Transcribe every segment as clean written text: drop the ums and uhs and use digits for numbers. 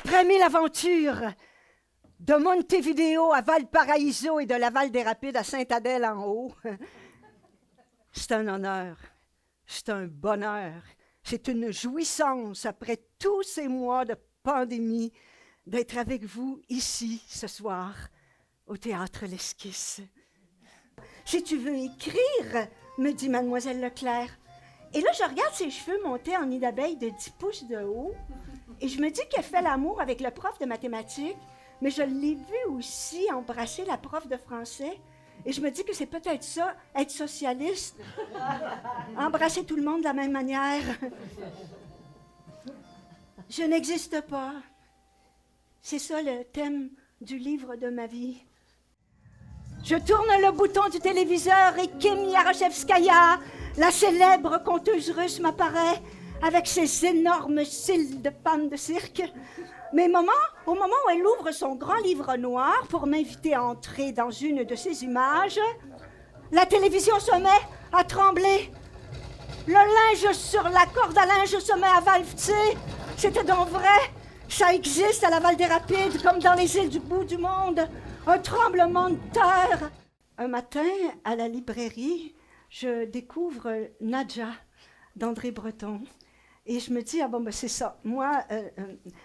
Après 1000 aventures, de Montevideo à Valparaiso et de la Val-des-Rapides à Sainte-Adèle-en-Haut, c'est un honneur, c'est un bonheur, c'est une jouissance après tous ces mois de pandémie d'être avec vous ici ce soir au Théâtre L'Esquisse. Si tu veux écrire, me dit mademoiselle Leclerc. Et là, je regarde ses cheveux montés en nid d'abeille de 10 pouces de haut et je me dis qu'elle fait l'amour avec le prof de mathématiques, mais je l'ai vu aussi embrasser la prof de français. Et je me dis que c'est peut-être ça, être socialiste. Embrasser tout le monde de la même manière. Je n'existe pas. C'est ça le thème du livre de ma vie. Je tourne le bouton du téléviseur et Kim Yaroshevskaya, la célèbre conteuse russe, m'apparaît avec ses énormes cils de femme de cirque. Mais au moment où elle ouvre son grand livre noir pour m'inviter à entrer dans une de ses images, la télévision se met à trembler. Le linge sur la corde à linge se met à valser. C'était donc vrai. Ça existe à la Val-des-Rapides, comme dans les îles du bout du monde. Un tremblement de terre. Un matin, à la librairie, je découvre Nadja d'André Breton. Et je me dis, ah bon, ben c'est ça. Moi,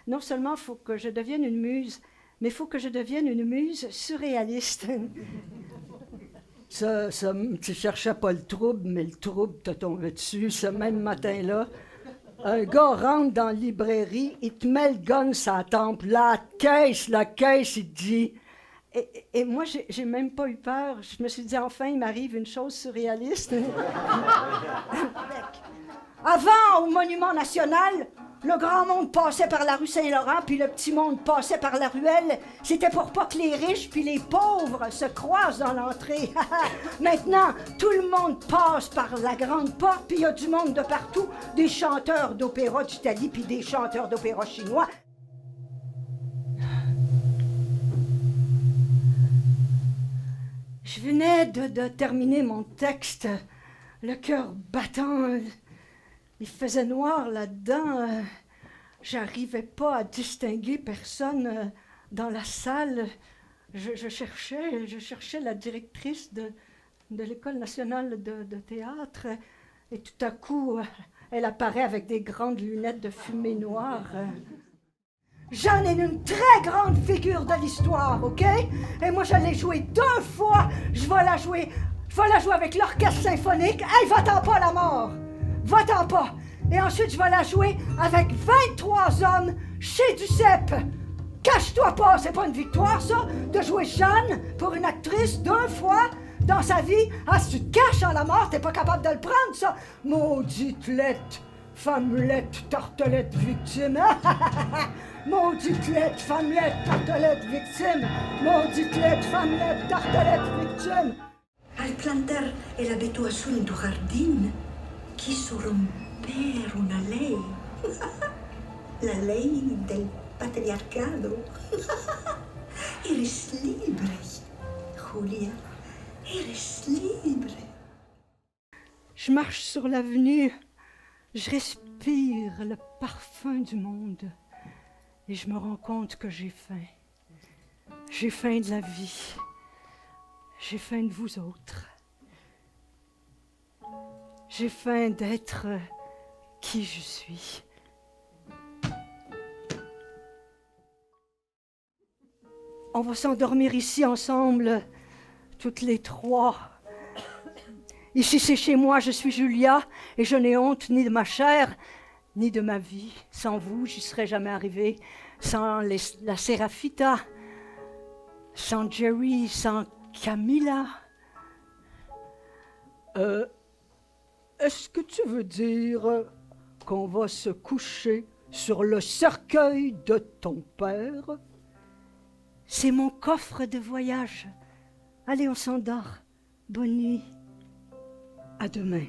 non seulement il faut que je devienne une muse, mais il faut que je devienne une muse surréaliste. Ça, tu cherchais pas le trouble, mais le trouble t'a tombé dessus ce même matin-là. Un gars rentre dans la librairie, il te met le gun sur la tempe. La caisse, il te dit... Et moi, j'ai même pas eu peur. Je me suis dit, enfin, il m'arrive une chose surréaliste. Avant, au Monument National, le grand monde passait par la rue Saint-Laurent, puis le petit monde passait par la ruelle. C'était pour pas que les riches puis les pauvres se croisent dans l'entrée. Maintenant, tout le monde passe par la grande porte, puis il y a du monde de partout, des chanteurs d'opéra d'Italie, puis des chanteurs d'opéra chinois. Je venais de terminer mon texte, le cœur battant. Il faisait noir là-dedans. J'arrivais pas à distinguer personne dans la salle. Je cherchais la directrice de l'École nationale de théâtre. Et tout à coup, elle apparaît avec des grandes lunettes de fumée noire. Jeanne est une très grande figure de l'histoire, OK? Et moi, je l'ai jouée 2 fois. Je vais la jouer avec l'orchestre symphonique. Hey, va-t'en pas la mort! Va-t'en pas! Et ensuite, je vais la jouer avec 23 hommes chez Duceppe. Cache-toi pas, c'est pas une victoire, ça, de jouer Jeanne pour une actrice 2 fois dans sa vie. Ah, si tu te caches en la mort, t'es pas capable de le prendre, ça. Maudite lette, femmelette, tartelette victime. Maudite lette, femmelette, tartelette victime. Maudite lette, femmelette, tartelette victime. Al plantar el abeto azul en tu jardín, quiso romper una ley. La ley del patriarcado. Eres libre, Julia. Eres libre. Je marche sur l'avenue, je respire le parfum du monde et je me rends compte que j'ai faim. J'ai faim de la vie. J'ai faim de vous autres. J'ai faim d'être qui je suis. On va s'endormir ici ensemble, toutes les 3. Ici c'est chez moi, je suis Julia, et je n'ai honte ni de ma chair, ni de ma vie. Sans vous, j'y serais jamais arrivée. Sans la Sérafita, sans Jerry, sans Camilla. Est-ce que tu veux dire qu'on va se coucher sur le cercueil de ton père? C'est mon coffre de voyage. Allez, on s'endort. Bonne nuit. À demain.